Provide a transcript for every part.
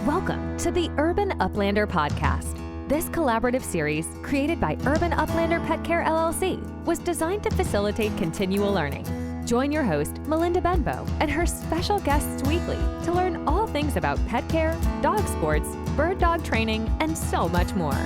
Welcome to the Urban Uplander Podcast. This collaborative series, created by Urban Uplander Pet Care LLC, was designed to facilitate continual learning. Join your host, Melinda Benbow, and her special guests weekly to learn all things about pet care, dog sports, bird dog training, and so much more.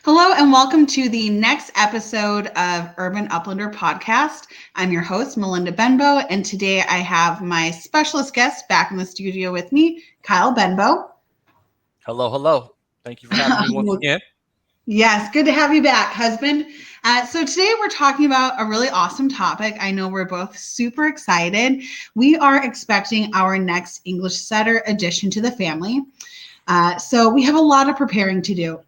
Hello and welcome to the next episode of Urban Uplander Podcast. I'm your host, Melinda Benbow, and today I have my specialist guest back in the studio with me, Kyle Benbow. Hello. Thank you for having me once again. Yes, good to have you back, husband. So today we're talking about a really awesome topic. I know we're both super excited. We are expecting our next English setter addition to the family. So we have a lot of preparing to do.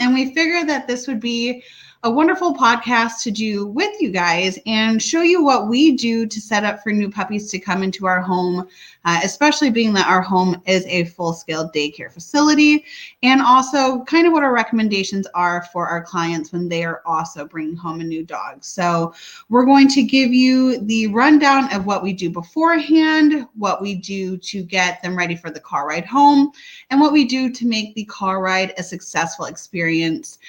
And we figured that this would be a wonderful podcast to do with you guys and show you what we do to set up for new puppies to come into our home, especially being that our home is a full-scale daycare facility, and also kind of what our recommendations are for our clients when they are also bringing home a new dog. So we're going to give you the rundown of what we do beforehand, what we do to get them ready for the car ride home, and what we do to make the car ride a successful experience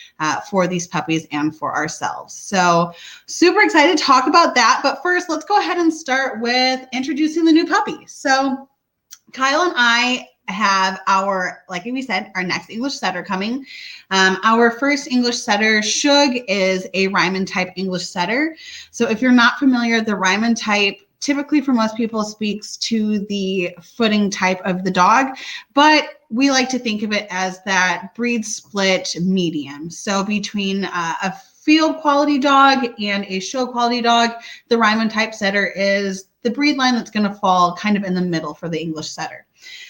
for these puppies and for ourselves. So super excited to talk about that. But first, let's go ahead and start with introducing the new puppy. So Kyle and I have like we said, our next English setter coming. Our first English setter, Shug, is a Ryman type English setter. So if you're not familiar, the Ryman type typically for most people speaks to the footing type of the dog, but we like to think of it as that breed split medium. So between a field quality dog and a show quality dog, the Ryman type setter is the breed line that's going to fall kind of in the middle for the English setter.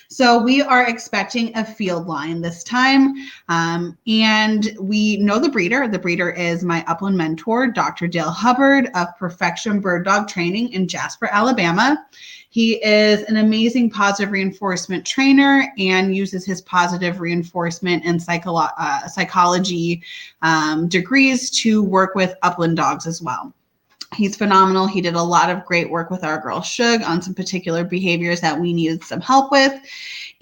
So we are expecting a field line this time, and we know the breeder. The breeder is my upland mentor, Dr. Dale Hubbard of Perfection Bird Dog Training in Jasper, Alabama. He is an amazing positive reinforcement trainer and uses his positive reinforcement and psychology degrees to work with upland dogs as well. He's phenomenal. He did a lot of great work with our girl Shug on some particular behaviors that we needed some help with.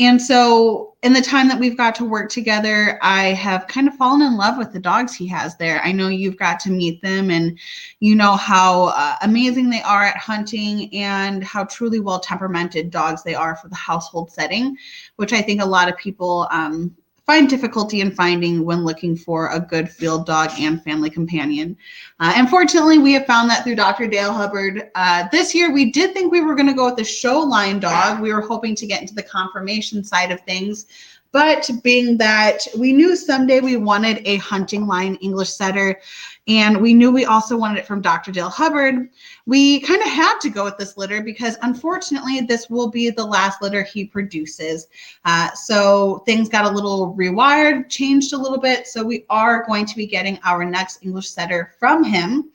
And so in the time that we've got to work together, I have kind of fallen in love with the dogs he has there. I know you've got to meet them and you know how amazing they are at hunting and how truly well temperamented dogs they are for the household setting, which I think a lot of people find difficulty in finding when looking for a good field dog and family companion. Unfortunately, we have found that through Dr. Dale Hubbard. This year, we did think we were going to go with the show line dog. We were hoping to get into the conformation side of things. But being that we knew someday we wanted a hunting line English setter, and we knew we also wanted it from Dr. Dale Hubbard, we kind of had to go with this litter because unfortunately this will be the last litter he produces. So things got a little rewired, changed a little bit. So we are going to be getting our next English setter from him.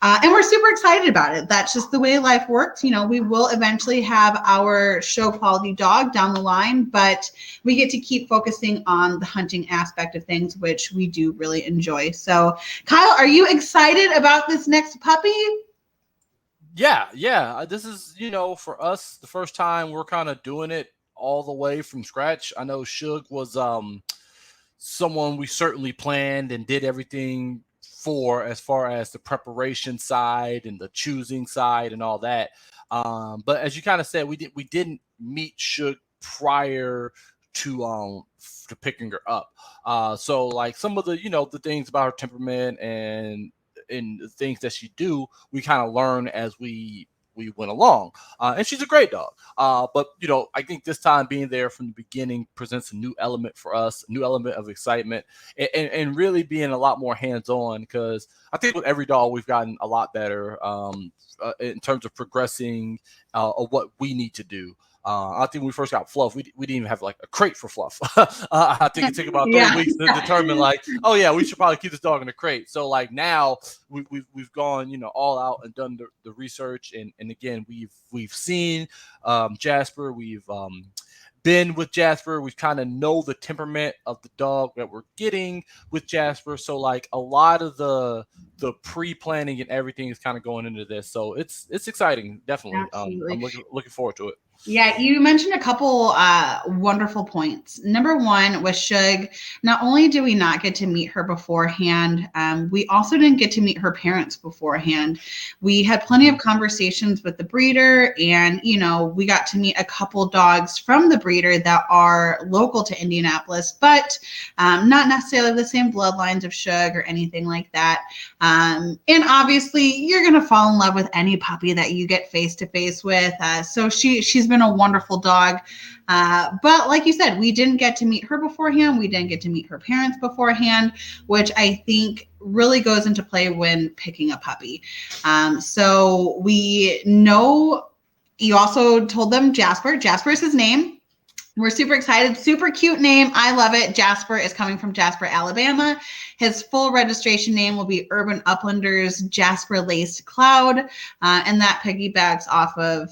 And we're super excited about it. That's just the way life works. You know, we will eventually have our show quality dog down the line, but we get to keep focusing on the hunting aspect of things, which we do really enjoy. So Kyle, are you excited about this next puppy? Yeah. This is, for us, the first time we're kind of doing it all the way from scratch. I know Shug was someone we certainly planned and did everything for as far as the preparation side and the choosing side and all that. But as you kind of said, we didn't meet Shug prior to picking her up. So like some of the, the things about her temperament and the things that she do, we kind of learn as we went along. And she's a great dog. But, I think this time being there from the beginning presents a new element for us, a new element of excitement, and really being a lot more hands-on, because I think with every dog we've gotten a lot better in terms of progressing of what we need to do. I think when we first got Fluff, we didn't even have like a crate for Fluff. I think it took about 3 weeks to determine like, oh yeah, we should probably keep this dog in a crate. So like now we've gone, all out and done the research. And again, we've seen Jasper, we've been with Jasper. We kind of know the temperament of the dog that we're getting with Jasper. So like a lot of the pre-planning and everything is kind of going into this. So it's exciting, definitely. Absolutely. I'm looking forward to it. Yeah, you mentioned a couple wonderful points. Number one was Shug. Not only did we not get to meet her beforehand, we also didn't get to meet her parents beforehand. We had plenty of conversations with the breeder, and, you know, we got to meet a couple dogs from the breeder that are local to Indianapolis, but not necessarily the same bloodlines of Shug or anything like that. And obviously, you're going to fall in love with any puppy that you get face-to-face with. So she's been a wonderful dog. But like you said, we didn't get to meet her beforehand. We didn't get to meet her parents beforehand, which I think really goes into play when picking a puppy. So we know you also told them Jasper. Jasper is his name. We're super excited. Super cute name. I love it. Jasper is coming from Jasper, Alabama. His full registration name will be Urban Uplander's Jasper Laced Cloud. And that piggybacks off of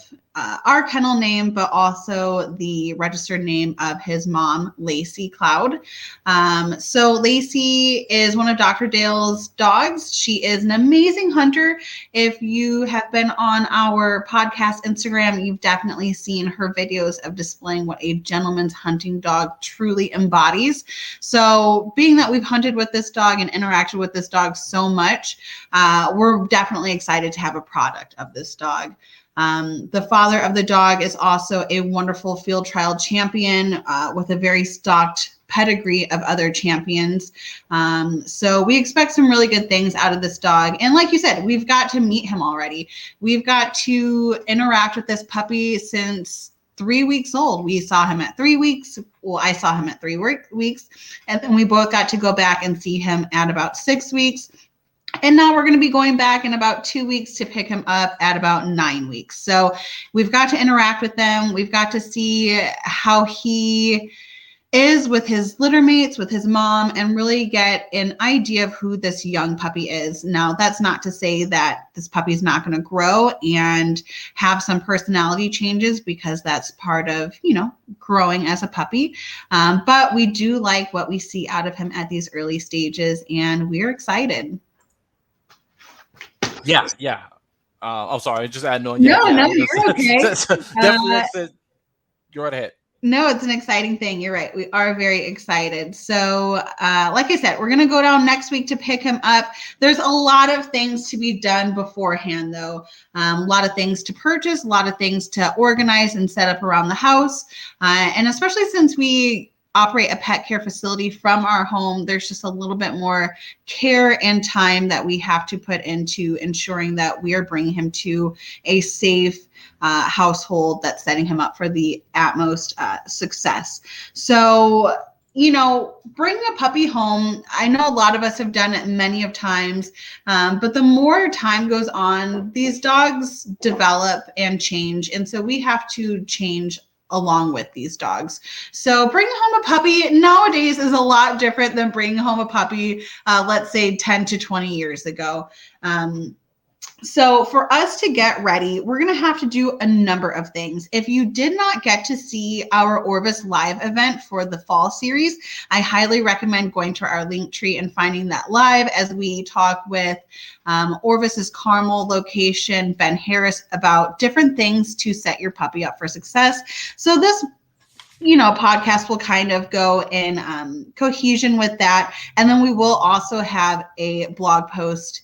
our kennel name, but also the registered name of his mom, Lacey Cloud. So Lacey is one of Dr. Dale's dogs. She is an amazing hunter. If you have been on our podcast Instagram, you've definitely seen her videos of displaying what a gentleman's hunting dog truly embodies. So being that we've hunted with this dog and interacted with this dog so much, we're definitely excited to have a product of this dog. The father of the dog is also a wonderful field trial champion with a very stocked pedigree of other champions. So we expect some really good things out of this dog. And like you said, we've got to meet him already. We've got to interact with this puppy since 3 weeks old. We saw him at 3 weeks. Well, I saw him at 3 weeks. And then we both got to go back and see him at about 6 weeks. And now we're going to be going back in about 2 weeks to pick him up at about 9 weeks. So we've got to interact with them. We've got to see how he is with his litter mates, with his mom, and really get an idea of who this young puppy is. Now, that's not to say that this puppy is not going to grow and have some personality changes, because that's part of, you know, growing as a puppy. But we do like what we see out of him at these early stages, and we're excited. Yeah. I'm sorry, just adding on. No, you're okay. Definitely, you're right ahead. No, it's an exciting thing. You're right. We are very excited. So, like I said, we're going to go down next week to pick him up. There's a lot of things to be done beforehand, though. A lot of things to purchase, a lot of things to organize and set up around the house. And especially since we operate a pet care facility from our home, there's just a little bit more care and time that we have to put into ensuring that we are bringing him to a safe household that's setting him up for the utmost success. So, you know, bring a puppy home. I know a lot of us have done it many of times, but the more time goes on, these dogs develop and change. And so we have to change along with these dogs. So bringing home a puppy nowadays is a lot different than bringing home a puppy, let's say 10 to 20 years ago. So for us to get ready, we're going to have to do a number of things. If you did not get to see our Orvis live event for the fall series, I highly recommend going to our link tree and finding that live as we talk with Orvis's Carmel location, Ben Harris, about different things to set your puppy up for success. So this podcast will kind of go in cohesion with that. And then we will also have a blog post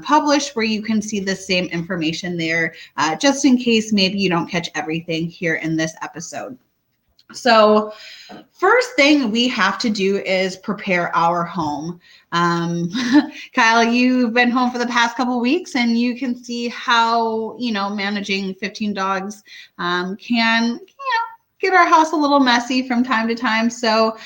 published where you can see the same information there, just in case maybe you don't catch everything here in this episode. So first thing we have to do is prepare our home. Kyle, you've been home for the past couple of weeks, and you can see how, managing 15 dogs can, get our house a little messy from time to time. So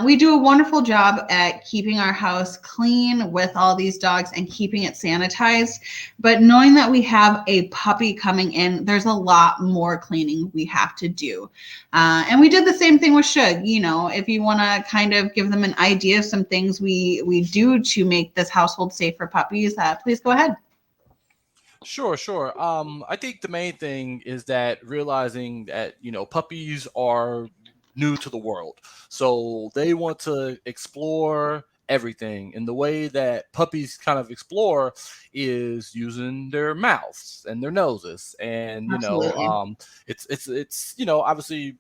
we do a wonderful job at keeping our house clean with all these dogs and keeping it sanitized. But knowing that we have a puppy coming in, there's a lot more cleaning we have to do. And we did the same thing with Shug. If you want to kind of give them an idea of some things we do to make this household safe for puppies, please go ahead. Sure. I think the main thing is that realizing that, puppies are new to the world. So they want to explore everything. And the way that puppies kind of explore is using their mouths and their noses. And, Absolutely. it's obviously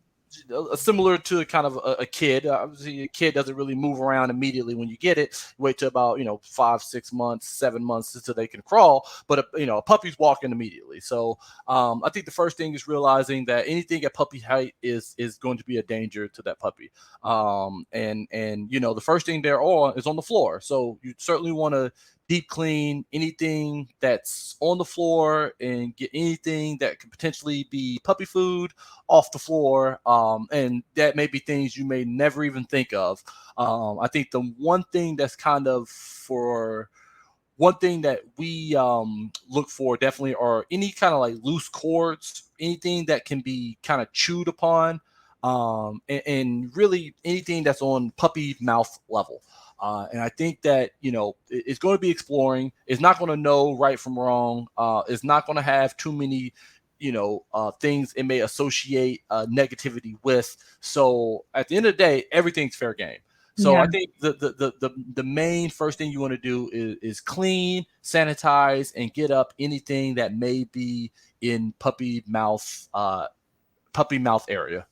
similar to kind of a kid. Obviously, a kid doesn't really move around immediately when you get it. Wait till about 5, 6 months, 7 months until they can crawl. But a puppy's walking immediately. So I think the first thing is realizing that anything at puppy height is going to be a danger to that puppy. And the first thing they're on is on the floor. So you certainly want to deep clean anything that's on the floor and get anything that could potentially be puppy food off the floor. And that may be things you may never even think of. I think the one thing that's kind of for one thing that we look for definitely are any kind of like loose cords, anything that can be kind of chewed upon, and really anything that's on puppy mouth level. And I think that, it's going to be exploring. It's not going to know right from wrong. It's not going to have too many, things it may associate negativity with. So at the end of the day, everything's fair game. So Yeah. I think the main first thing you want to do is clean, sanitize, and get up anything that may be in puppy mouth area.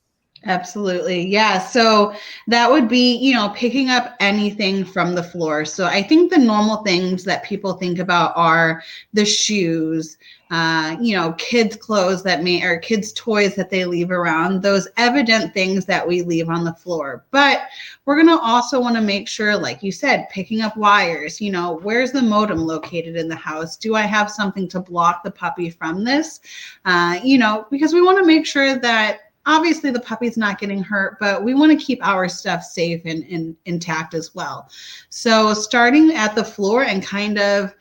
Absolutely. Yeah. So that would be, picking up anything from the floor. So I think the normal things that people think about are the shoes, kids' clothes or kids' toys that they leave around, those evident things that we leave on the floor. But we're going to also want to make sure, like you said, picking up wires, where's the modem located in the house? Do I have something to block the puppy from this? Because we want to make sure that obviously the puppy's not getting hurt, but we want to keep our stuff safe and intact as well. So starting at the floor and kind of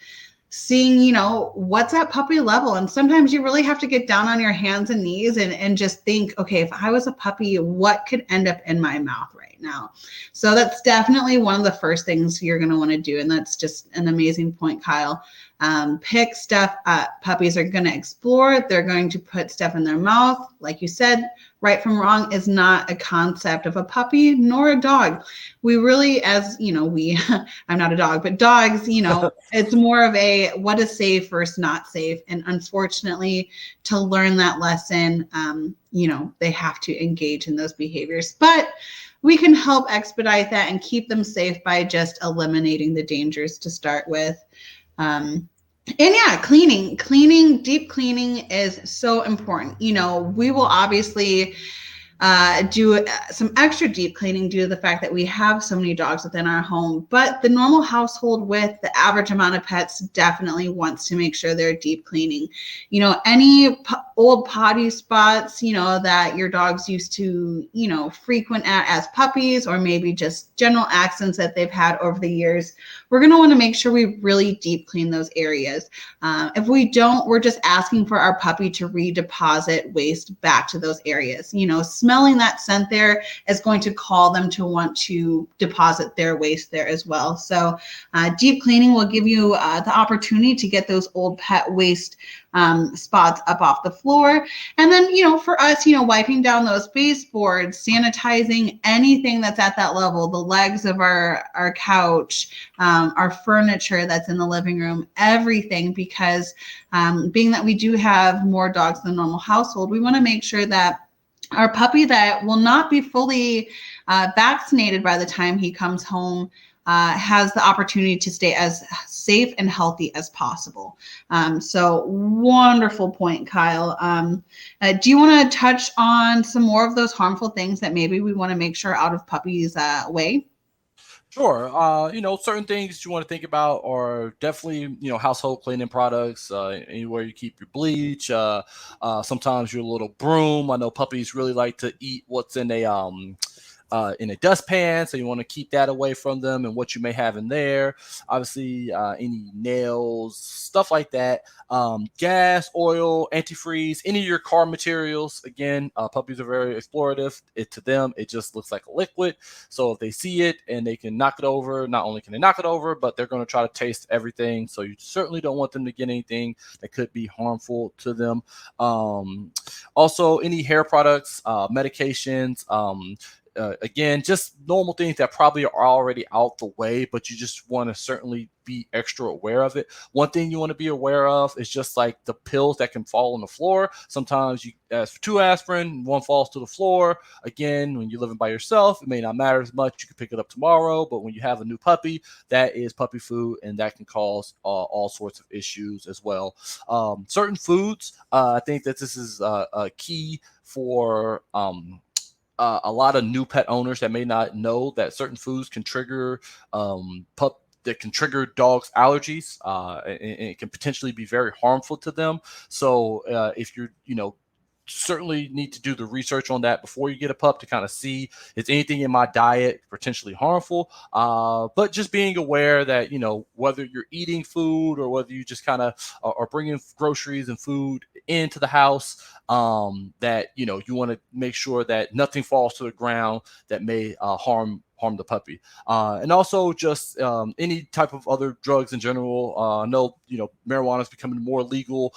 seeing, what's at puppy level. And sometimes you really have to get down on your hands and knees and just think, okay, if I was a puppy, what could end up in my mouth right now? So that's definitely one of the first things you're going to want to do. And that's just an amazing point, Kyle. Pick stuff up. Puppies are going to explore. They're going to put stuff in their mouth. Like you said, right from wrong is not a concept of a puppy nor a dog. We really, I'm not a dog, but dogs, it's more of a what is safe versus not safe. And unfortunately, to learn that lesson, they have to engage in those behaviors. But we can help expedite that and keep them safe by just eliminating the dangers to start with. And yeah, cleaning, deep cleaning is so important. We will obviously do some extra deep cleaning due to the fact that we have so many dogs within our home. But the normal household with the average amount of pets definitely wants to make sure they're deep cleaning. Any old potty spots, that your dogs used to, frequent at as puppies, or maybe just general accidents that they've had over the years. We're going to want to make sure we really deep clean those areas. If we don't, we're just asking for our puppy to redeposit waste back to those areas. Smelling that scent there is going to call them to want to deposit their waste there as well. So deep cleaning will give you the opportunity to get those old pet waste spots up off the floor. And then, for us, wiping down those baseboards, sanitizing anything that's at that level, the legs of our couch, our furniture that's in the living room, everything, because being that we do have more dogs than normal household, we want to make sure that our puppy that will not be fully vaccinated by the time he comes home has the opportunity to stay as safe and healthy as possible. So wonderful point, Kyle. Do you want to touch on some more of those harmful things that maybe we want to make sure out of puppies' way? Sure. Certain things you want to think about are definitely, household cleaning products, anywhere you keep your bleach, sometimes your little broom. I know puppies really like to eat what's in in a dustpan, so you want to keep that away from them and what you may have in there. Obviously, any nails, stuff like that. Gas, oil, antifreeze, any of your car materials. Again, puppies are very explorative. To them, it just looks like a liquid. So if they see it and they can knock it over, not only can they knock it over, but they're going to try to taste everything. So you certainly don't want them to get anything that could be harmful to them. Also, any hair products, medications, again, just normal things that probably are already out the way, but you just want to certainly be extra aware of it. One thing you want to be aware of is just like the pills that can fall on the floor. Sometimes you ask for 2 aspirin, 1 falls to the floor. Again, when you're living by yourself, it may not matter as much. You can pick it up tomorrow, but when you have a new puppy, that is puppy food, and that can cause all sorts of issues as well. Certain foods, I think that this is a key for a lot of new pet owners that may not know that certain foods can trigger that can trigger dogs' allergies, and it can potentially be very harmful to them. So if you're, certainly need to do the research on that before you get a pup to kind of see, is anything in my diet potentially harmful? But just being aware that, whether you're eating food or whether you just kind of are bringing groceries and food into the house, that, you want to make sure that nothing falls to the ground that may harm the puppy. And also just any type of other drugs in general. I know, marijuana is becoming more legal,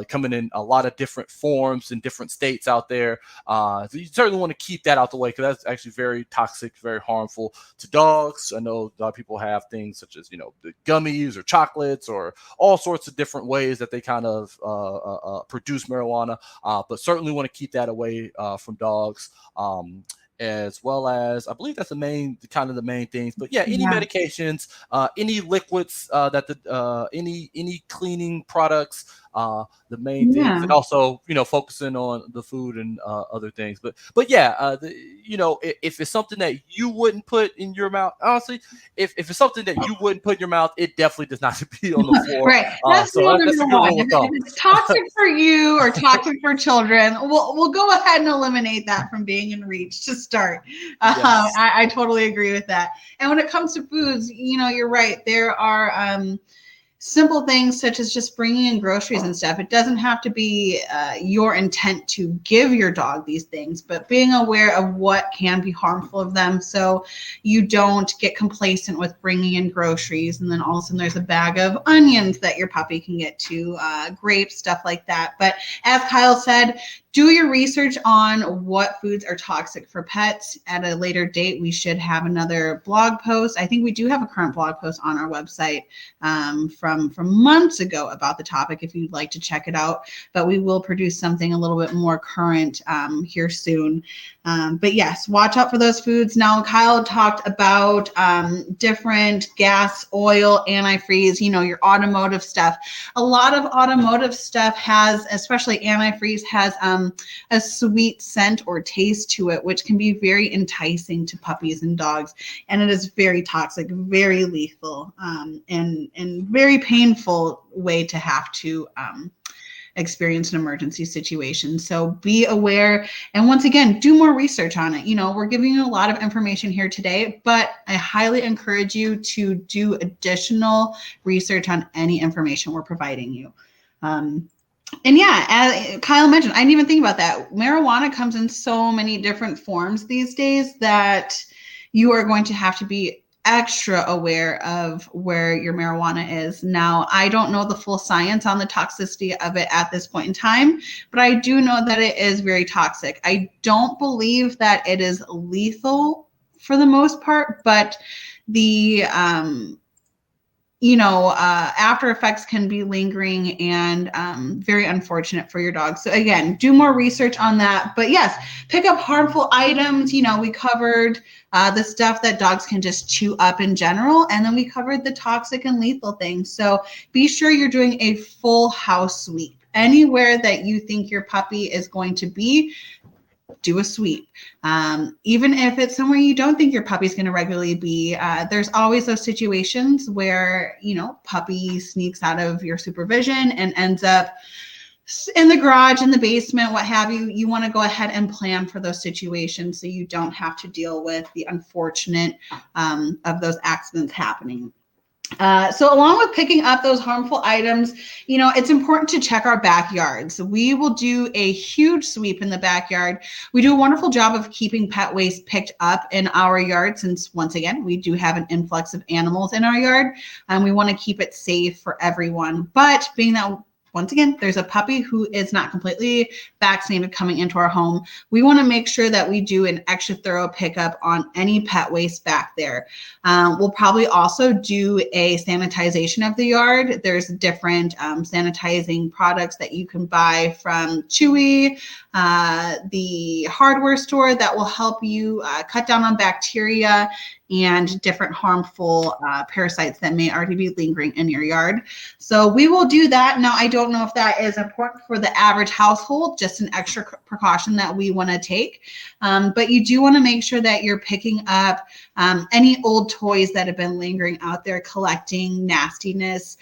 coming in a lot of different forms in different states out there. So you certainly want to keep that out the way, because that's actually very toxic, very harmful to dogs. I know a lot of people have things such as, the gummies or chocolates or all sorts of different ways that they kind of produce marijuana, but certainly want to keep that away from dogs. As well as, I believe that's the main things. But yeah, any medications, any liquids, any cleaning products, the main things, and also focusing on the food and other things. But yeah, if it's something that you wouldn't put in your mouth, honestly, if it's something that you wouldn't put in your mouth, it definitely does not have to be on the floor. Right. That's so number that's a good one. rule of thumb. If it's toxic for you or toxic for children, we'll go ahead and eliminate that from being in reach to start. Yes. I totally agree with that. And when it comes to foods, you're right. There are simple things such as just bringing in groceries and stuff. It doesn't have to be your intent to give your dog these things, but being aware of what can be harmful of them, so you don't get complacent with bringing in groceries and then all of a sudden there's a bag of onions that your puppy can get to, grapes, stuff like that. But as Kyle said, do your research on what foods are toxic for pets. At a later date, we should have another blog post. I think we do have a current blog post on our website from months ago about the topic, if you'd like to check it out. But we will produce something a little bit more current here soon. But yes, watch out for those foods. Now, Kyle talked about different gas, oil, antifreeze, your automotive stuff. A lot of automotive stuff has, especially antifreeze, has a sweet scent or taste to it, which can be very enticing to puppies and dogs. And it is very toxic, very lethal, and very painful way to have to experience an emergency situation. So be aware. And once again, do more research on it. We're giving you a lot of information here today, but I highly encourage you to do additional research on any information we're providing you. And yeah, as Kyle mentioned, I didn't even think about that. Marijuana comes in so many different forms these days that you are going to have to be extra aware of where your marijuana is. Now, I don't know the full science on the toxicity of it at this point in time, but I do know that it is very toxic. I don't believe that it is lethal for the most part, but the after effects can be lingering and very unfortunate for your dog. So again, do more research on that. But yes, pick up harmful items. We covered the stuff that dogs can just chew up in general. And then we covered the toxic and lethal things. So be sure you're doing a full house sweep. Anywhere that you think your puppy is going to be, do a sweep. Even if it's somewhere you don't think your puppy's going to regularly be, there's always those situations where, puppy sneaks out of your supervision and ends up in the garage, in the basement, what have you, you want to go ahead and plan for those situations so you don't have to deal with the unfortunate of those accidents happening. So along with picking up those harmful items, it's important to check our backyards. We will do a huge sweep in the backyard. We do a wonderful job of keeping pet waste picked up in our yard since, once again, we do have an influx of animals in our yard, and we want to keep it safe for everyone. But being that, once again, there's a puppy who is not completely vaccinated coming into our home, we want to make sure that we do an extra thorough pickup on any pet waste back there. We'll probably also do a sanitization of the yard. There's different sanitizing products that you can buy from Chewy, the hardware store, that will help you cut down on bacteria and different harmful parasites that may already be lingering in your yard. So we will do that. Now, I don't know if that is important for the average household, just an extra precaution that we want to take. But you do want to make sure that you're picking up any old toys that have been lingering out there, collecting nastiness.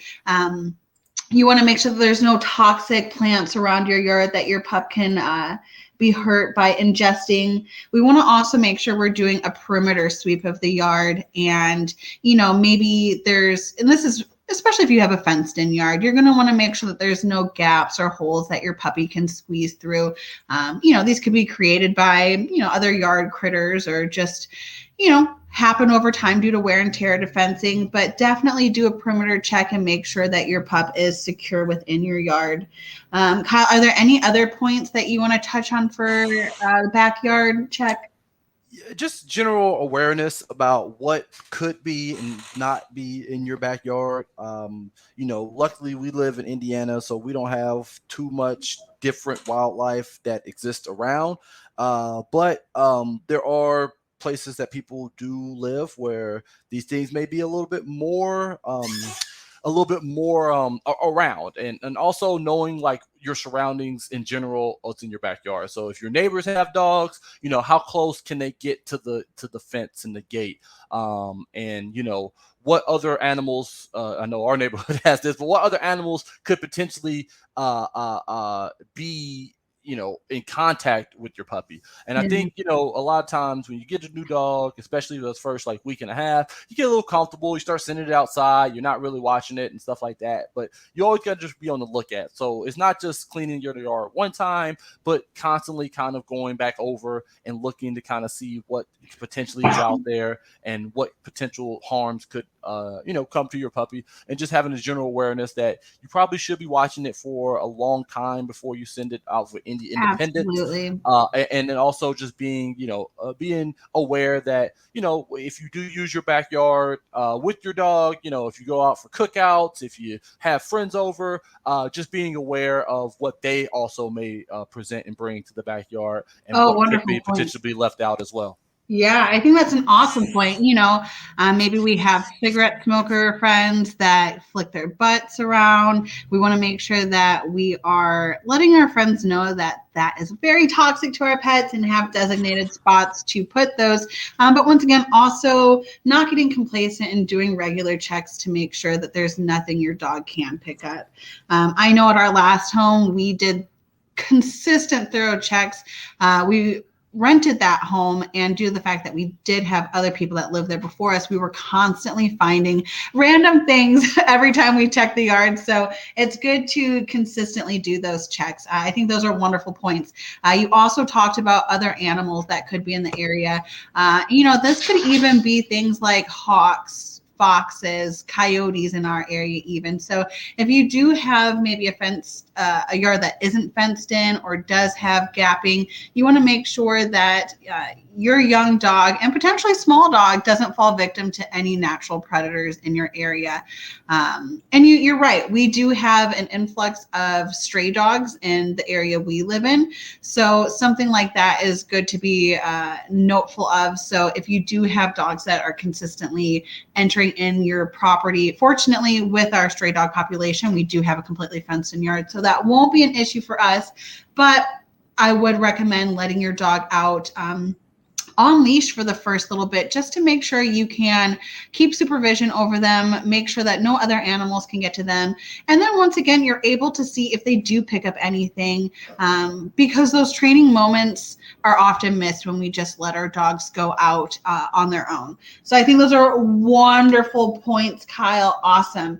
You want to make sure that there's no toxic plants around your yard that your pup can be hurt by ingesting. We want to also make sure we're doing a perimeter sweep of the yard, and maybe and this is especially if you have a fenced in yard, you're going to want to make sure that there's no gaps or holes that your puppy can squeeze through. These could be created by other yard critters, or just happen over time due to wear and tear to fencing. But definitely do a perimeter check and make sure that your pup is secure within your yard. Kyle, are there any other points that you want to touch on for the backyard check? Just general awareness about what could be and not be in your backyard. Luckily we live in Indiana, so we don't have too much different wildlife that exists around. But there are places that people do live where these things may be a little bit more around, and also knowing like your surroundings in general, what's in your backyard. So if your neighbors have dogs, how close can they get to the fence and the gate, and what other animals, I know our neighborhood has this, but what other animals could potentially be in contact with your puppy. And I think, a lot of times when you get a new dog, especially those first like week and a half, you get a little comfortable, you start sending it outside, you're not really watching it and stuff like that, but you always got to just be on the lookout. So it's not just cleaning your yard one time, but constantly kind of going back over and looking to kind of see what potentially is out there and what potential harms could come to your puppy, and just having a general awareness that you probably should be watching it for a long time before you send it out for independence. Absolutely. And then also just being aware that if you do use your backyard with your dog, if you go out for cookouts, if you have friends over, just being aware of what they also may present and bring to the backyard, and what could be potentially left out as well. Yeah, I think that's an awesome point. Maybe we have cigarette smoker friends that flick their butts around. We want to make sure that we are letting our friends know that that is very toxic to our pets, and have designated spots to put those. But once again, also not getting complacent and doing regular checks to make sure that there's nothing your dog can pick up. I know at our last home, we did consistent thorough checks. We rented that home, and due to the fact that we did have other people that lived there before us, we were constantly finding random things every time we checked the yard. So it's good to consistently do those checks. I think those are wonderful points. You also talked about other animals that could be in the area. This could even be things like hawks, foxes, coyotes in our area even. So if you do have maybe a yard that isn't fenced in or does have gapping, you want to make sure that your young dog and potentially small dog doesn't fall victim to any natural predators in your area. And you're right, we do have an influx of stray dogs in the area we live in. So something like that is good to be noteful of. So if you do have dogs that are consistently entering in your property, fortunately with our stray dog population, we do have a completely fenced in yard, so that won't be an issue for us. But I would recommend letting your dog out on leash for the first little bit, just to make sure you can keep supervision over them, make sure that no other animals can get to them. And then once again, you're able to see if they do pick up anything, because those training moments are often missed when we just let our dogs go out on their own. So I think those are wonderful points, Kyle. Awesome.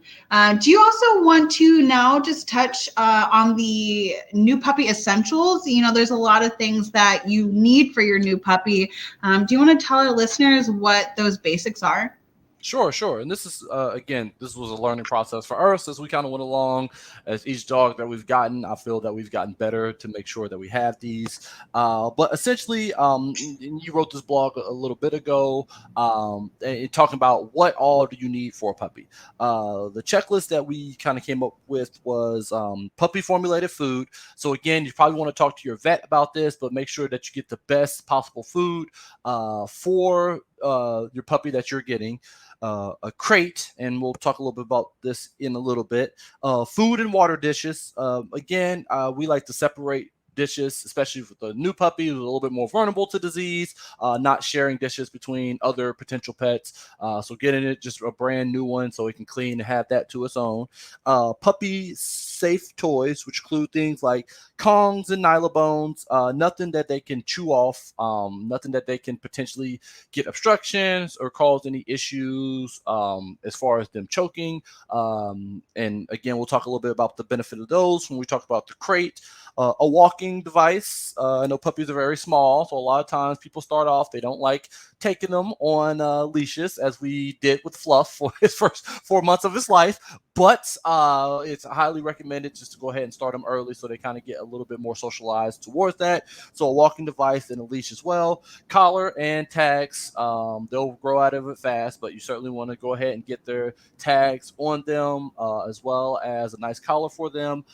Do you also want to now just touch on the new puppy essentials? There's a lot of things that you need for your new puppy. Do you want to tell our listeners what those basics are? Sure. And this is, again, this was a learning process for us as we kind of went along. As each dog that we've gotten, I feel that we've gotten better to make sure that we have these. But essentially, you wrote this blog a little bit ago, talking about what all do you need for a puppy. The checklist that we kind of came up with was puppy formulated food. So again, you probably want to talk to your vet about this, but make sure that you get the best possible food for your puppy that you're getting. A crate, and we'll talk a little bit about this in a little bit. Food and water dishes. Again, we like to separate dishes, especially with the new puppy who's a little bit more vulnerable to disease, not sharing dishes between other potential pets. So getting it just a brand new one so it can clean and have that to its own. Puppy safe toys, which include things like Kongs and Nylabones, nothing that they can chew off, nothing that they can potentially get obstructions or cause any issues as far as them choking. And again, we'll talk a little bit about the benefit of those when we talk about the crate. A walking device. I know puppies are very small, so a lot of times people start off, they don't like taking them on leashes, as we did with Fluff for his first 4 months of his life. But it's highly recommended just to go ahead and start them early so they kind of get a little bit more socialized towards that. So a walking device and a leash as well. Collar and tags. They'll grow out of it fast, but you certainly want to go ahead and get their tags on them, as well as a nice collar for them.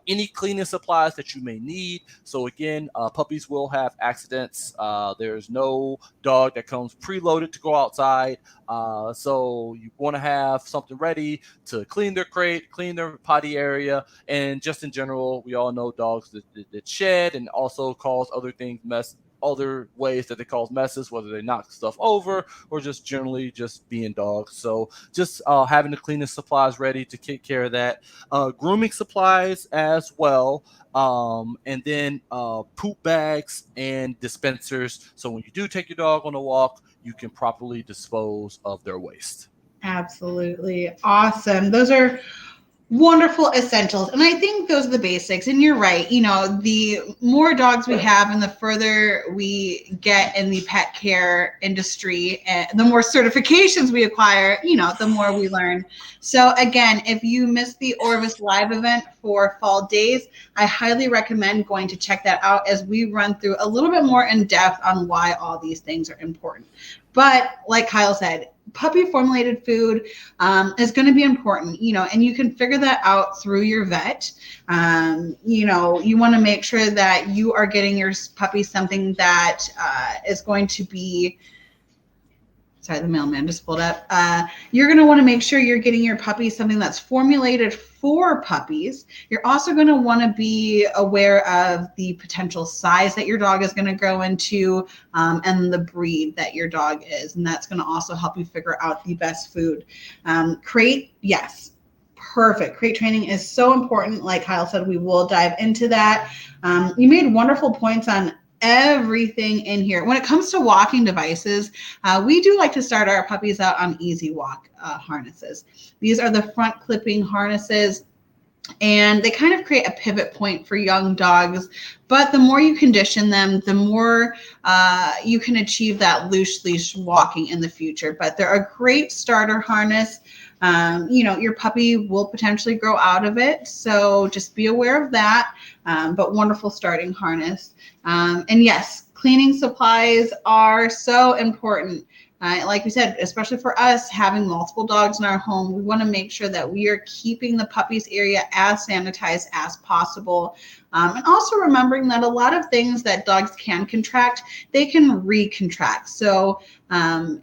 Any cleaning supplies that you may need. So again, puppies will have accidents. There's no dog that comes preloaded to go outside. So you want to have something ready to clean their crate, clean their potty area, and just in general, we all know dogs that shed and also cause other things other ways that they cause messes, whether they knock stuff over or just generally just being dogs. So just having the cleaning supplies ready to take care of that. Grooming supplies as well. And then poop bags and dispensers. So when you do take your dog on a walk, you can properly dispose of their waste. Absolutely. Awesome. Those are wonderful essentials. And I think those are the basics. And you're right. The more dogs we have and the further we get in the pet care industry, and the more certifications we acquire, the more we learn. So again, if you missed the Orvis live event for Fall Days, I highly recommend going to check that out as we run through a little bit more in depth on why all these things are important. But like Kyle said, puppy formulated food is going to be important, and you can figure that out through your vet. You want to make sure that you are getting your puppy something that is going to be, sorry, the mailman just pulled up. You're going to want to make sure you're getting your puppy something that's formulated for puppies. You're also going to want to be aware of the potential size that your dog is going to grow into, and the breed that your dog is. And that's going to also help you figure out the best food. Crate, yes. Perfect. Crate training is so important. Like Kyle said, we will dive into that. You made wonderful points on everything in here. When it comes to walking devices, we do like to start our puppies out on Easy Walk harnesses. These are the front clipping harnesses, and they kind of create a pivot point for young dogs. But the more you condition them, the more you can achieve that loose leash walking in the future. But they're a great starter harness. Your puppy will potentially grow out of it, so just be aware of that. But wonderful starting harness. And yes, cleaning supplies are so important. Like we said, especially for us having multiple dogs in our home, we want to make sure that we are keeping the puppy's area as sanitized as possible. And also remembering that a lot of things that dogs can contract, they can recontract. So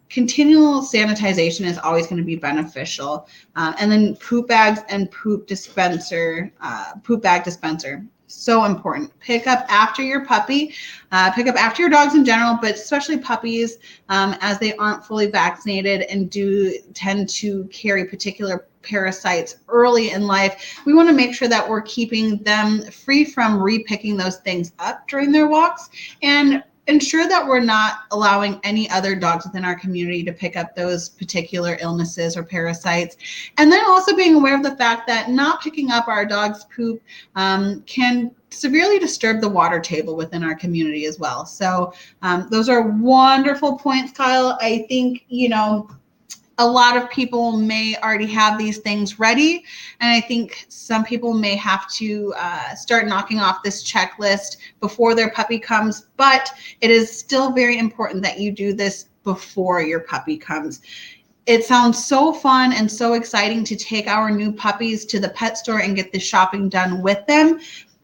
continual sanitization is always going to be beneficial. And then poop bags and poop bag dispenser. So important. Pick up after your puppy, pick up after your dogs in general, but especially puppies, as they aren't fully vaccinated and do tend to carry particular parasites early in life. We want to make sure that we're keeping them free from repicking those things up during their walks, and ensure that we're not allowing any other dogs within our community to pick up those particular illnesses or parasites. And then also being aware of the fact that not picking up our dog's poop can severely disturb the water table within our community as well. So those are wonderful points, Kyle. I think, a lot of people may already have these things ready. And I think some people may have to start knocking off this checklist before their puppy comes, but it is still very important that you do this before your puppy comes. It sounds so fun and so exciting to take our new puppies to the pet store and get the shopping done with them.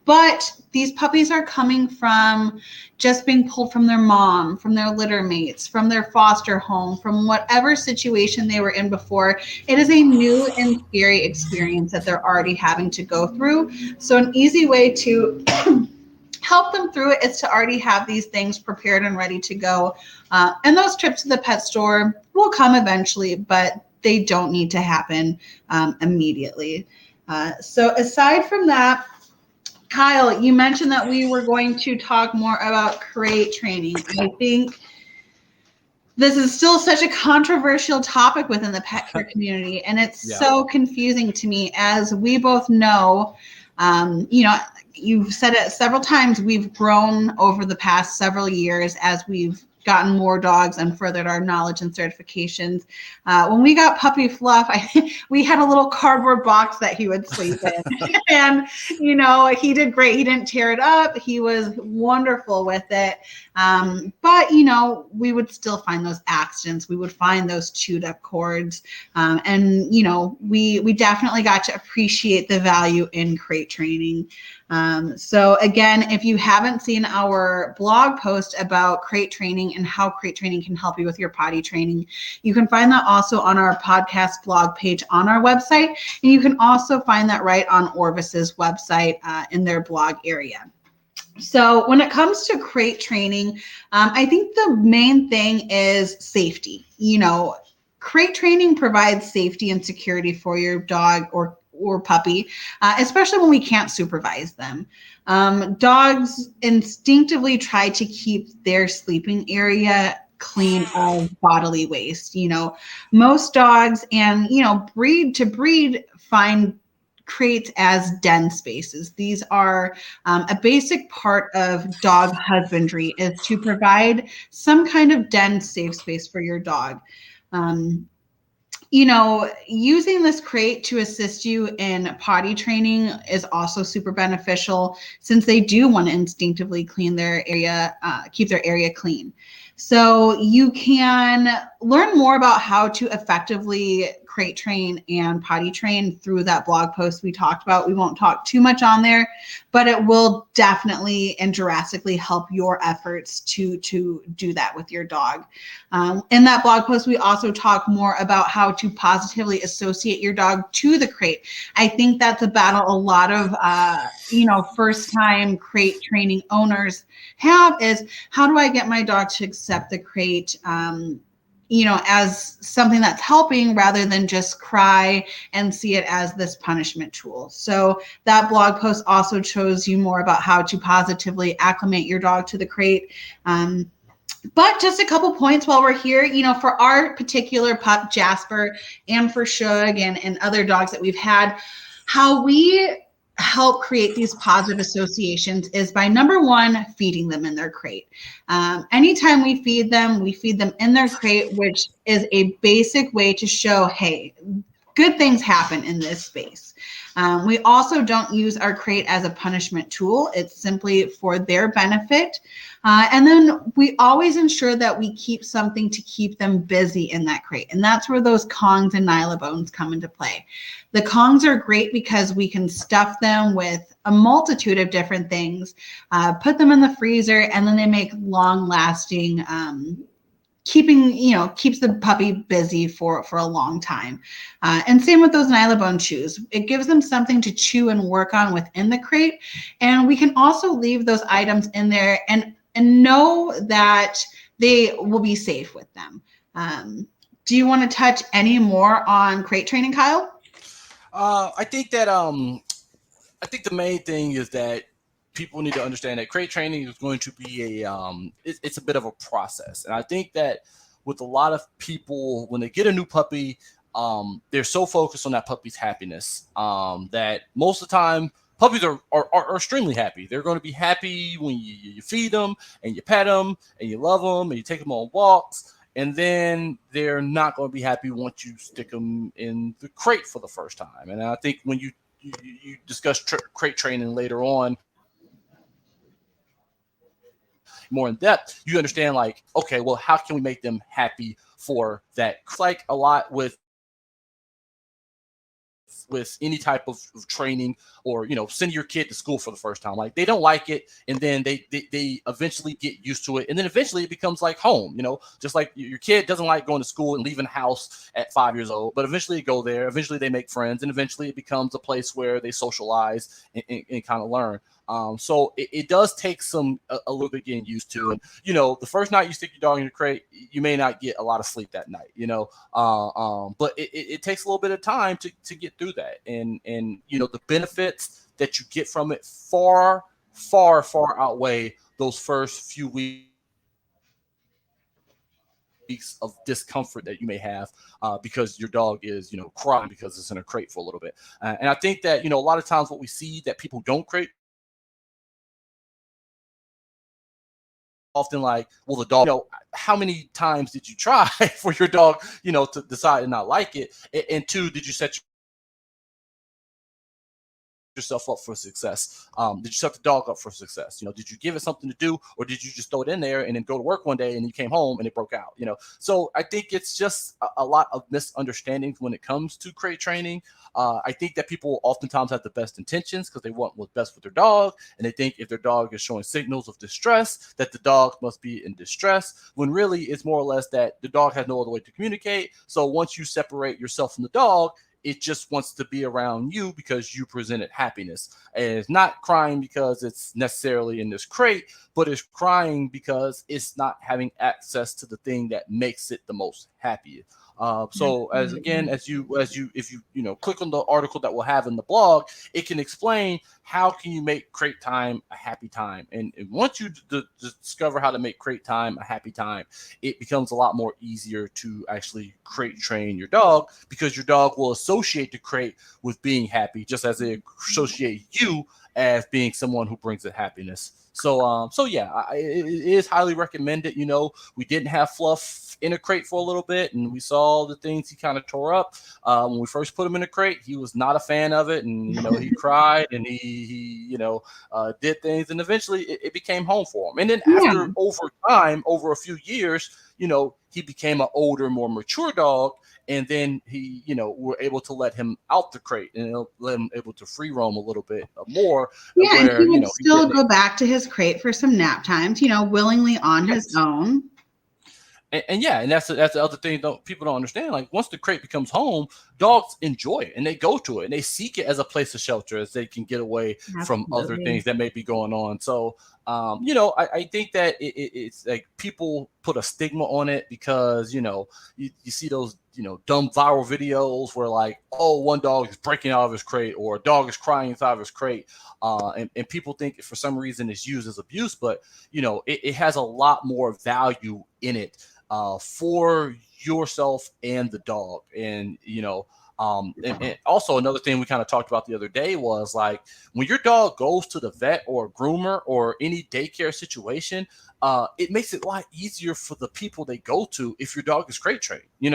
But these puppies are coming from just being pulled from their mom, from their litter mates, from their foster home, from whatever situation they were in before. It is a new and scary experience that they're already having to go through. So an easy way to help them through it is to already have these things prepared and ready to go. And those trips to the pet store will come eventually, but they don't need to happen immediately. So aside from that, Kyle, you mentioned that we were going to talk more about crate training. I think this is still such a controversial topic within the pet care community, and it's so confusing to me. As we both know, you've said it several times, we've grown over the past several years as we've gotten more dogs and furthered our knowledge and certifications. When we got Puppy Fluff, we had a little cardboard box that he would sleep in. And, he did great. He didn't tear it up. He was wonderful with it. But, we would still find those accidents. We would find those chewed up cords. And, we definitely got to appreciate the value in crate training. So again, if you haven't seen our blog post about crate training and how crate training can help you with your potty training, you can find that also on our podcast blog page on our website. And you can also find that right on Orvis's website in their blog area. So when it comes to crate training, I think the main thing is safety. Crate training provides safety and security for your dog or puppy, especially when we can't supervise them. Dogs instinctively try to keep their sleeping area clean of bodily waste. Most dogs and, breed to breed find crates as den spaces. These are a basic part of dog husbandry, is to provide some kind of den safe space for your dog. Using this crate to assist you in potty training is also super beneficial, since they do want to instinctively clean their area, keep their area clean. So you can learn more about how to effectively crate train and potty train through that blog post we talked about. We won't talk too much on there, but it will definitely and drastically help your efforts to do that with your dog. In that blog post, we also talk more about how to positively associate your dog to the crate. I think that's a battle a lot of first-time crate training owners have, is how do I get my dog to accept the crate as something that's helping, rather than just cry and see it as this punishment tool. So that blog post also shows you more about how to positively acclimate your dog to the crate. But just a couple points while we're here, for our particular pup, Jasper, and for Shug and other dogs that we've had, how we help create these positive associations is by, number one, feeding them in their crate. Anytime we feed them in their crate, which is a basic way to show, hey, good things happen in this space. We also don't use our crate as a punishment tool. It's simply for their benefit. And then we always ensure that we keep something to keep them busy in that crate. And that's where those Kongs and Nylabones come into play. The Kongs are great because we can stuff them with a multitude of different things, put them in the freezer, and then they make long-lasting keeps the puppy busy for a long time. And same with those nylabone chews. It gives them something to chew and work on within the crate. And we can also leave those items in there and know that they will be safe with them. Do you want to touch any more on crate training, Kyle? I think the main thing is that people need to understand that crate training is going to be it's a bit of a process. And I think that with a lot of people, when they get a new puppy, they're so focused on that puppy's happiness that most of the time puppies are extremely happy. They're going to be happy when you feed them and you pet them and you love them and you take them on walks. And then they're not going to be happy once you stick them in the crate for the first time. And I think when you discuss crate training later on, more in depth, you understand like, okay, well, how can we make them happy for that? It's like a lot with any type of training, or send your kid to school for the first time. Like, they don't like it, and then they eventually get used to it, and then eventually it becomes like home. Just like your kid doesn't like going to school and leaving the house at 5 years old, but eventually they go there, eventually they make friends, and eventually it becomes a place where they socialize and kind of learn. So it does take a little bit getting used to. And, the first night you stick your dog in your crate, you may not get a lot of sleep that night, but it takes a little bit of time to get through that. And the benefits that you get from it far, far, far outweigh those first few weeks of discomfort that you may have because your dog is, crying because it's in a crate for a little bit. And I think that, a lot of times what we see that people don't crate, often like, well, the dog, how many times did you try for your dog, to decide to not like it? And two, did you set yourself up for success? Did you set the dog up for success? Did you give it something to do, or did you just throw it in there and then go to work one day and you came home and it broke out? So I think it's just a lot of misunderstandings when it comes to crate training. I think that people oftentimes have the best intentions because they want what's best for their dog, and they think if their dog is showing signals of distress, that the dog must be in distress, when really it's more or less that the dog has no other way to communicate. So once you separate yourself from the dog, it just wants to be around you because you presented happiness. And it's not crying because it's necessarily in this crate, but it's crying because it's not having access to the thing that makes it the most happy. So if you click on the article that we'll have in the blog, it can explain how can you make crate time a happy time. And once you discover how to make crate time a happy time, it becomes a lot more easier to actually crate train your dog, because your dog will associate the crate with being happy, just as they associate you as being someone who brings it happiness. So yeah, it is highly recommended. We didn't have Fluff in a crate for a little bit, and we saw the things he kind of tore up. When we first put him in a crate, he was not a fan of it, and he cried, and he did things, and eventually it became home for him. And then over a few years, he became an older, more mature dog. And then we're able to let him out the crate and let him able to free roam a little bit more. Yeah, where, and he would still go back to his crate for some nap times, willingly on his own. And that's the other thing people don't understand. Like, once the crate becomes home, dogs enjoy it and they go to it and they seek it as a place of shelter, as they can get away from other things that may be going on. So, I think that it's like people put a stigma on it because, you see those, dumb viral videos where like, oh, one dog is breaking out of his crate, or a dog is crying inside of his crate. And people think for some reason it's used as abuse, but, it has a lot more value in it for yourself and the dog. And, and also another thing we kind of talked about the other day was like, when your dog goes to the vet or a groomer or any daycare situation, it makes it a lot easier for the people they go to if your dog is crate trained. In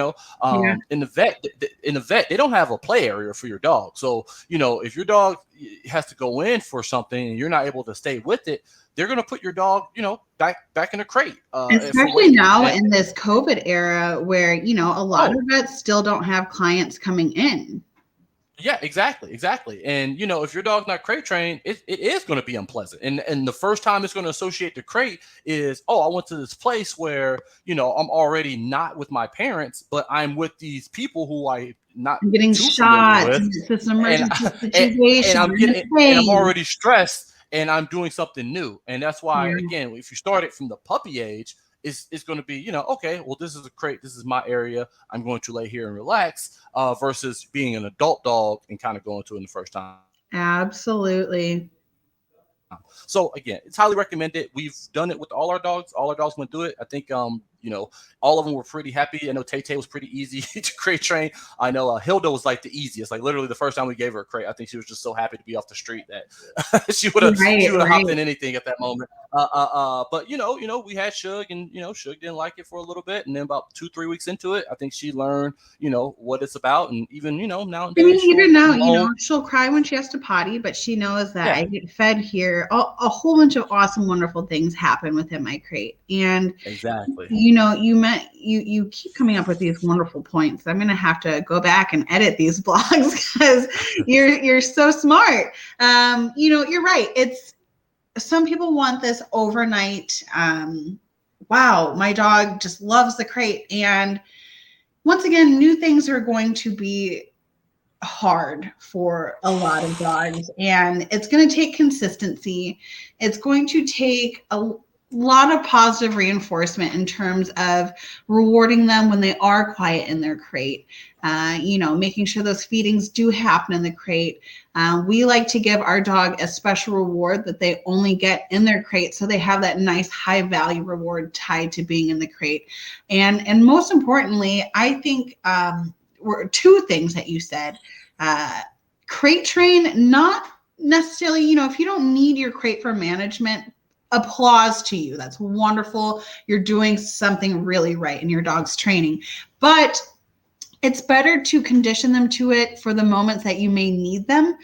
the vet, they don't have a play area for your dog. So, if your dog has to go in for something and you're not able to stay with it, they're going to put your dog, back in a crate. Especially now in this COVID era where, a lot of vets still don't have clients coming in. Yeah, exactly. And if your dog's not crate trained, it is going to be unpleasant. And the first time it's going to associate the crate is, oh, I went to this place where I'm already not with my parents, but I'm with these people who I not I'm getting too familiar shots, with, and it's an and emergency and situation. I'm You're in getting and I'm pain. already stressed, and I'm doing something new. And that's why, Yeah. again, if you start it from the puppy age, it's going to be, okay, well, this is a crate, this is my area, I'm going to lay here and relax, versus being an adult dog and kind of going to it in the first time. Absolutely. So again, it's highly recommended. We've done it with all our dogs. All our dogs went through it. I think all of them were pretty happy. I know Tay Tay was pretty easy to crate train. I know Hilda was like the easiest. Like literally the first time we gave her a crate, I think she was just so happy to be off the street that she would have hopped in anything at that moment. But we had Shug, and Shug didn't like it for a little bit, and then about 2-3 weeks into it, I think she learned what it's about, and even now and then Even now, she'll cry when she has to potty, but she knows that I get fed here. A whole bunch of awesome, wonderful things happen within my crate, and exactly. You keep coming up with these wonderful points. I'm gonna have to go back and edit these blogs because you're so smart. You're right. It's some people want this overnight. Wow, my dog just loves the crate, and once again, new things are going to be hard for a lot of dogs, and it's going to take consistency. It's going to take a lot of positive reinforcement in terms of rewarding them when they are quiet in their crate, making sure those feedings do happen in the crate. We like to give our dog a special reward that they only get in their crate, so they have that nice high value reward tied to being in the crate. And most importantly, I think were two things that you said. Crate train, not necessarily, if you don't need your crate for management, applause to you. That's wonderful. You're doing something really right in your dog's training. But it's better to condition them to it for the moments that you may need them,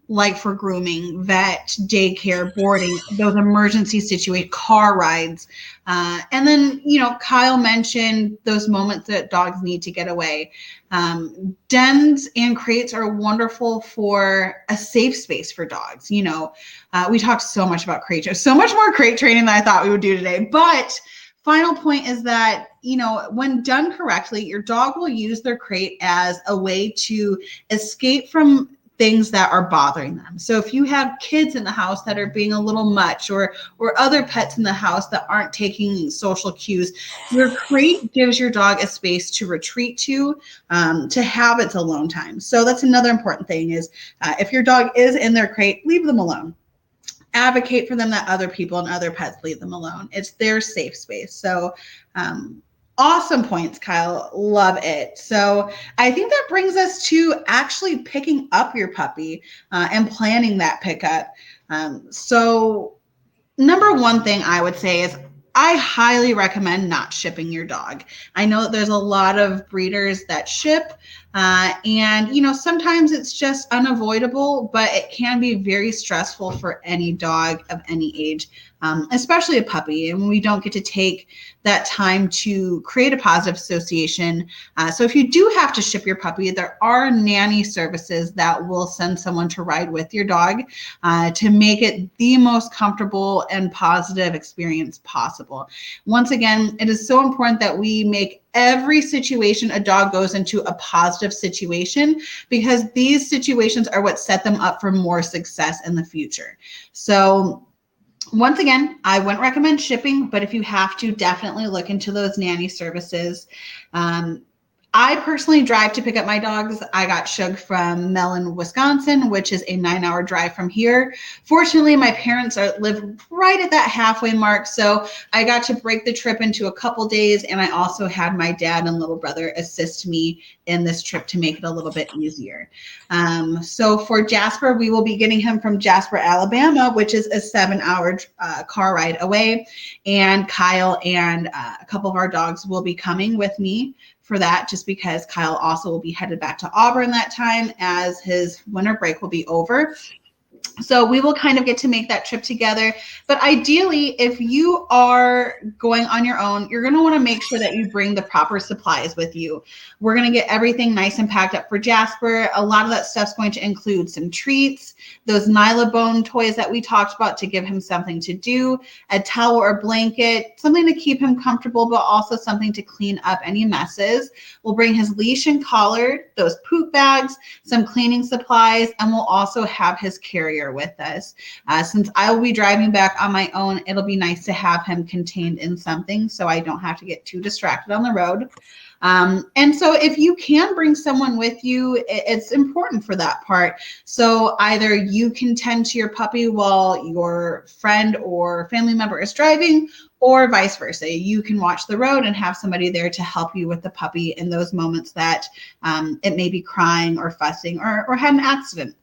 like for grooming, vet, daycare, boarding, those emergency situations, car rides. And then, Kyle mentioned those moments that dogs need to get away. Dens and crates are wonderful for a safe space for dogs. We talked so much about crate, so much more crate training than I thought we would do today. But final point is that, when done correctly, your dog will use their crate as a way to escape from things that are bothering them. So if you have kids in the house that are being a little much, or other pets in the house that aren't taking social cues, your crate gives your dog a space to retreat to have its alone time. So that's another important thing is if your dog is in their crate, leave them alone. Advocate for them that other people and other pets leave them alone. It's their safe space. So awesome points, Kyle. Love it. So I think that brings us to actually picking up your puppy and planning that pickup. So number one thing I would say is I highly recommend not shipping your dog. I know that there's a lot of breeders that ship, and sometimes it's just unavoidable, but it can be very stressful for any dog of any age, especially a puppy. And we don't get to take that time to create a positive association. So if you do have to ship your puppy, there are nanny services that will send someone to ride with your dog to make it the most comfortable and positive experience possible. Once again, it is so important that we make every situation a dog goes into a positive situation, because these situations are what set them up for more success in the future. So once again, I wouldn't recommend shipping, but if you have to, definitely look into those nanny services. I personally drive to pick up my dogs. I got Shug from Mellon, Wisconsin, which is a 9-hour drive from here. Fortunately, my parents live right at that halfway mark, so I got to break the trip into a couple days, and I also had my dad and little brother assist me in this trip to make it a little bit easier. So for Jasper, we will be getting him from Jasper, Alabama, which is a 7-hour car ride away, and Kyle and a couple of our dogs will be coming with me for that, just because Kyle also will be headed back to Auburn that time as his winter break will be over. So we will kind of get to make that trip together. But ideally, if you are going on your own, you're going to want to make sure that you bring the proper supplies with you. We're going to get everything nice and packed up for Jasper. A lot of that stuff's going to include some treats, those Nylabone toys that we talked about to give him something to do, a towel or blanket, something to keep him comfortable, but also something to clean up any messes. We'll bring his leash and collar, those poop bags, some cleaning supplies, and we'll also have his carrier with us. Since I will be driving back on my own, it'll be nice to have him contained in something so I don't have to get too distracted on the road. And so if you can bring someone with you, it's important for that part. So either you can tend to your puppy while your friend or family member is driving, or vice versa. You can watch the road and have somebody there to help you with the puppy in those moments that it may be crying or fussing or had an accident.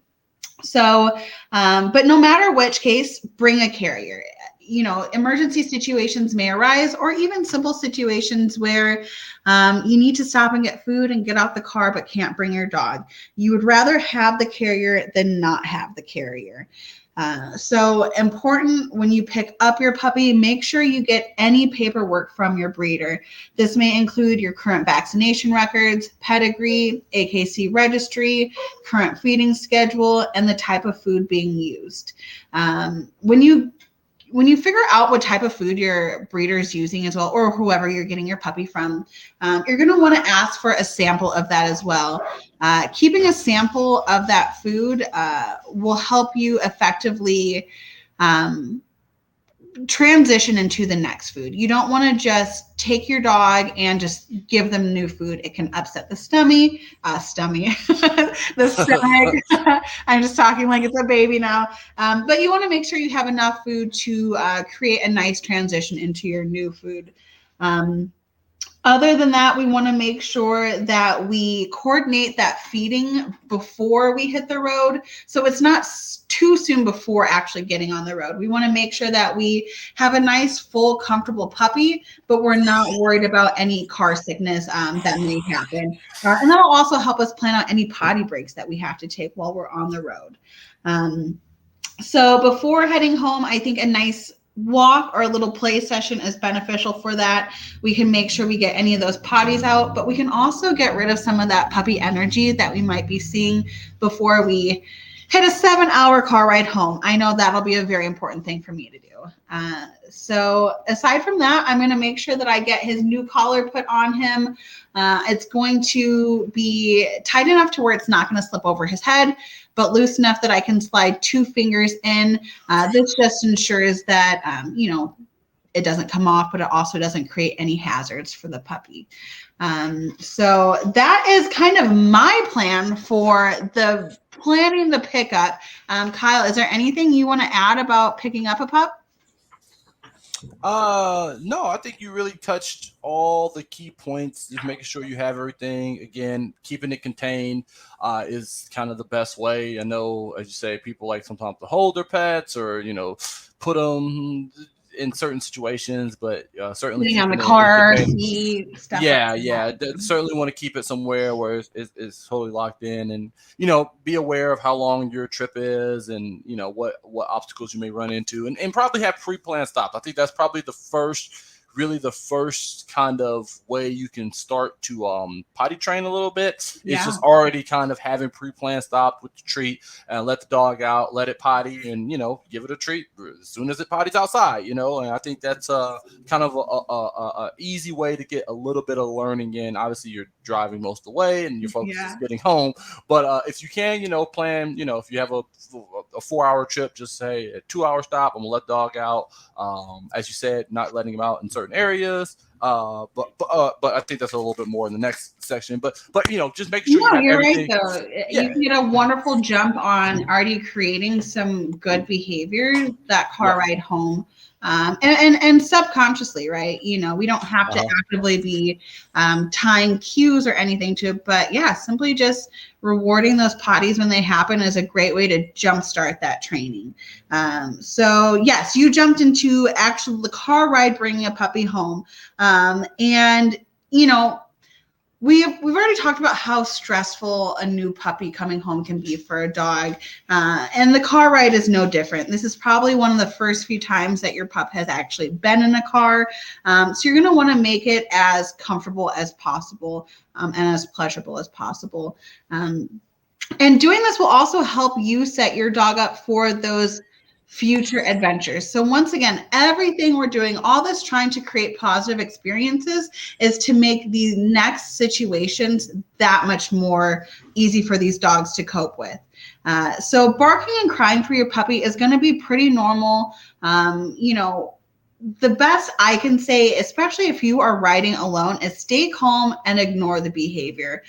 So, but no matter which case, bring a carrier. You know, emergency situations may arise, or even simple situations where you need to stop and get food and get out the car, but can't bring your dog. You would rather have the carrier than not have the carrier. So important when you pick up your puppy, make sure you get any paperwork from your breeder. This may include your current vaccination records, pedigree, AKC registry, current feeding schedule, and the type of food being used. When you figure out what type of food your breeder is using as well, or whoever you're getting your puppy from, you're going to want to ask for a sample of that as well. Keeping a sample of that food will help you effectively transition into the next food. You don't want to just take your dog and just give them new food. It can upset the stomach. The stomach. I'm just talking like it's a baby now. But you want to make sure you have enough food to create a nice transition into your new food. Other than that, we want to make sure that we coordinate that feeding before we hit the road. So it's not too soon before actually getting on the road. We want to make sure that we have a nice, full, comfortable puppy, but we're not worried about any car sickness that may happen. And that'll also help us plan out any potty breaks that we have to take while we're on the road. So before heading home, I think a nice walk or a little play session is beneficial for that. We can make sure we get any of those potties out, but we can also get rid of some of that puppy energy that we might be seeing before we hit a 7-hour car ride home. I know that'll be a very important thing for me to do. So aside from that, I'm going to make sure that I get his new collar put on him. It's going to be tight enough to where it's not going to slip over his head, but loose enough that I can slide 2 fingers in. This just ensures that, it doesn't come off, but it also doesn't create any hazards for the puppy. So that is kind of my plan for planning the pickup. Kyle, is there anything you want to add about picking up a pup? No, I think you really touched all the key points. Just making sure you have everything. Again, keeping it contained is kind of the best way. I know, as you say, people like sometimes to hold their pets or, put them in certain situations, but certainly sitting on the car seat, stuff. Certainly want to keep it somewhere where it's totally locked in, and be aware of how long your trip is, and what obstacles you may run into, and probably have pre-planned stops. I think that's probably the first kind of way you can start to potty train a little bit. It's just already kind of having pre-planned stop with the treat, and let the dog out, let it potty, and give it a treat as soon as it potties outside. And I think that's kind of a easy way to get a little bit of learning in. Obviously, you're driving most of the way, and your focus is getting home. But if you can, plan, if you have a 4-hour trip, just say a 2-hour stop. I'm gonna let the dog out. As you said, not letting him out in certain areas. But I think that's a little bit more in the next section. But just making sure you have everything. Right, though. You can get a wonderful jump on already creating some good behavior that car ride home. And subconsciously, right? We don't have to actively be tying cues or anything to it, but simply just rewarding those potties when they happen is a great way to jumpstart that training. So yes, you jumped into actually the car ride, bringing a puppy home. And we've already talked about how stressful a new puppy coming home can be for a dog. And the car ride is no different. This is probably one of the first few times that your pup has actually been in a car. So you're going to want to make it as comfortable as possible and as pleasurable as possible. And doing this will also help you set your dog up for those future adventures. So once again, everything we're doing, all this trying to create positive experiences is to make these next situations that much more easy for these dogs to cope with. So barking and crying for your puppy is going to be pretty normal. The best I can say, especially if you are riding alone, is stay calm and ignore the behavior.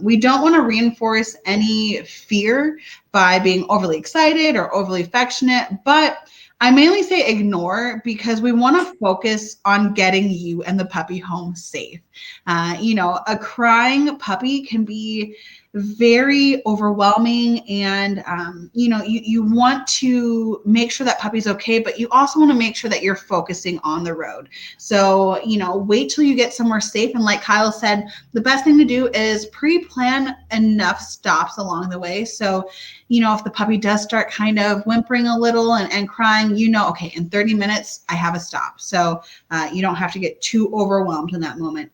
We don't want to reinforce any fear by being overly excited or overly affectionate, but I mainly say ignore because we want to focus on getting you and the puppy home safe. A crying puppy can be very overwhelming, and you want to make sure that puppy's okay, but you also want to make sure that you're focusing on the road. So wait till you get somewhere safe, and like Kyle said, the best thing to do is pre-plan enough stops along the way. So if the puppy does start kind of whimpering a little and crying, okay, in 30 minutes I have a stop, so you don't have to get too overwhelmed in that moment.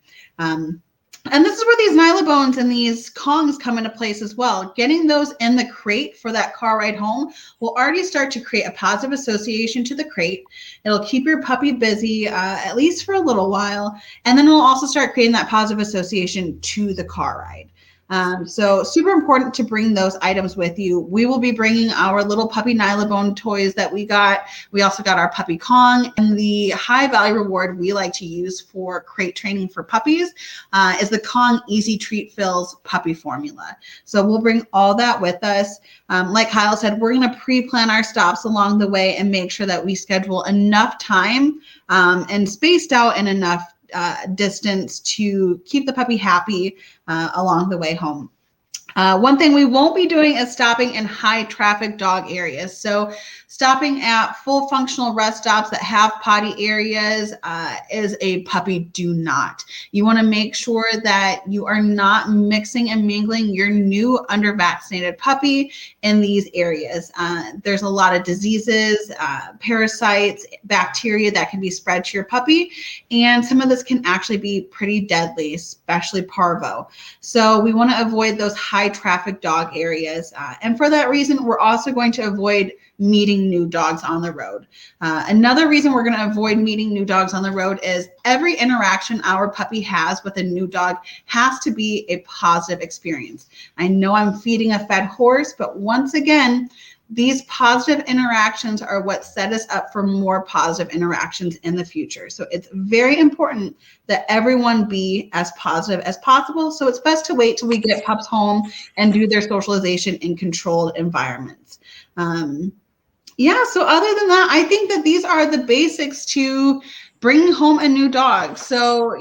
And this is where these nylobones and these Kongs come into place as well. Getting those in the crate for that car ride home will already start to create a positive association to the crate. It'll keep your puppy busy, at least for a little while. And then it'll also start creating that positive association to the car ride. So super important to bring those items with you. We will be bringing our little puppy nylabone toys that we got. We also got our puppy Kong, and the high value reward we like to use for crate training for puppies is the Kong Easy Treat Fills puppy formula. So we'll bring all that with us. Like Kyle said, we're going to pre-plan our stops along the way and make sure that we schedule enough time and spaced out in enough distance to keep the puppy happy along the way home. One thing we won't be doing is stopping in high traffic dog areas. So stopping at full functional rest stops that have potty areas is a puppy do not. You want to make sure that you are not mixing and mingling your new under vaccinated puppy in these areas. There's a lot of diseases, parasites, bacteria that can be spread to your puppy. And some of this can actually be pretty deadly, especially parvo. So we want to avoid those high traffic dog areas. And for that reason, we're also going to avoid meeting new dogs on the road. Another reason we're going to avoid meeting new dogs on the road is every interaction our puppy has with a new dog has to be a positive experience. I know I'm feeding a fed horse, but once again, these positive interactions are what set us up for more positive interactions in the future. So it's very important that everyone be as positive as possible. So it's best to wait till we get pups home and do their socialization in controlled environments. So other than that, I think that these are the basics to bringing home a new dog. So,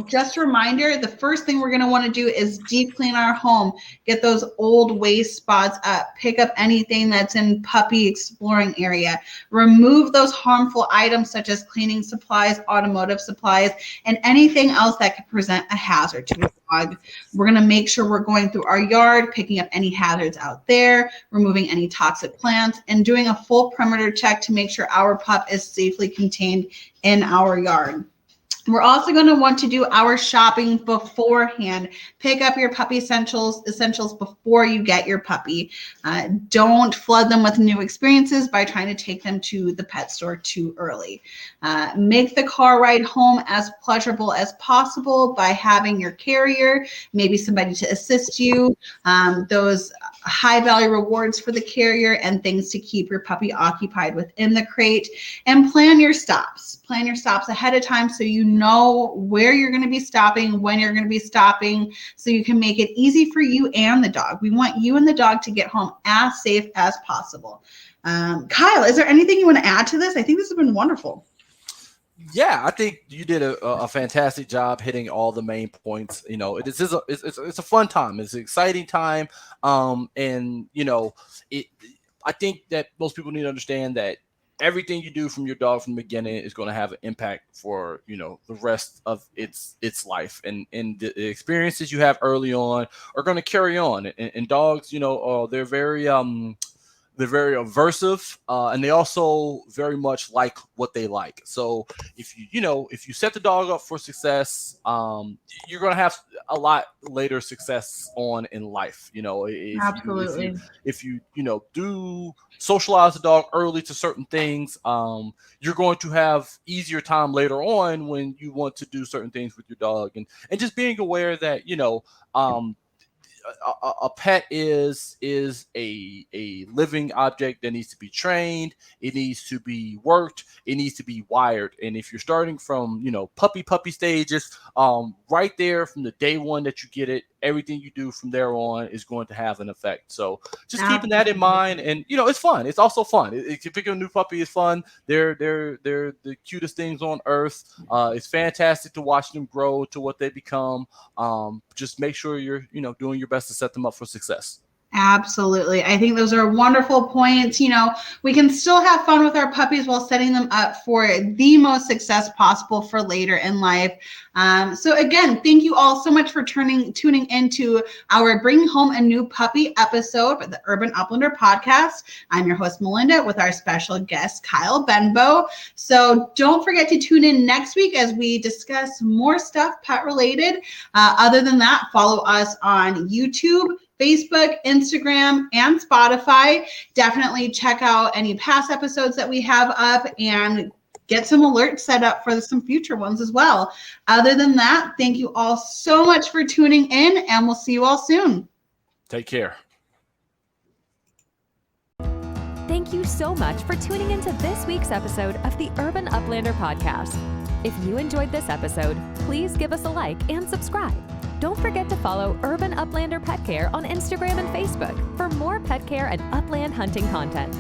just a reminder, the first thing we're going to want to do is deep clean our home, get those old waste spots up, pick up anything that's in puppy exploring area, remove those harmful items such as cleaning supplies, automotive supplies, and anything else that could present a hazard to your dog. We're going to make sure we're going through our yard, picking up any hazards out there, removing any toxic plants, and doing a full perimeter check to make sure our pup is safely contained in our yard. We're also going to want to do our shopping beforehand. Pick up your puppy essentials before you get your puppy. Don't flood them with new experiences by trying to take them to the pet store too early. Make the car ride home as pleasurable as possible by having your carrier, maybe somebody to assist you, those high value rewards for the carrier, and things to keep your puppy occupied within the crate. And plan your stops. Plan your stops ahead of time so you know where you're going to be stopping, when you're going to be stopping, so you can make it easy for you and the dog. We want you and the dog to get home as safe as possible. Kyle, is there anything you want to add to this? I think this has been wonderful. Yeah, I think you did a fantastic job hitting all the main points. It's a fun time. It's an exciting time. I think that most people need to understand that everything you do from your dog from the beginning is going to have an impact for, the rest of its life. And the experiences you have early on are going to carry on. And dogs, they're very aversive, and they also very much like what they like. So if you set the dog up for success, you're going to have a lot later success on in life. Absolutely. If you do socialize the dog early to certain things, you're going to have easier time later on when you want to do certain things with your dog, and just being aware that a pet is a living object that needs to be trained. It needs to be worked. It needs to be wired. And if you're starting from puppy stages, right there from the day one that you get it, everything you do from there on is going to have an effect. So just keeping that in mind, and it's fun. It's also fun. Picking a new puppy is fun. They're the cutest things on earth. It's fantastic to watch them grow to what they become. Just make sure you're doing your best to set them up for success. Absolutely. I think those are wonderful points. We can still have fun with our puppies while setting them up for the most success possible for later in life. So again, thank you all so much for tuning into our Bringing Home a New Puppy episode of the Urban Uplander Podcast. I'm your host, Melinda, with our special guest, Kyle Benbow. So don't forget to tune in next week as we discuss more stuff pet related. Other than that, follow us on YouTube, Facebook, Instagram, and Spotify. Definitely check out any past episodes that we have up and get some alerts set up for some future ones as well. Other than that, thank you all so much for tuning in, and we'll see you all soon. Take care. Thank you so much for tuning into this week's episode of the Urban Uplander Podcast. If you enjoyed this episode, please give us a like and subscribe. Don't forget to follow Urban Uplander Pet Care on Instagram and Facebook for more pet care and upland hunting content.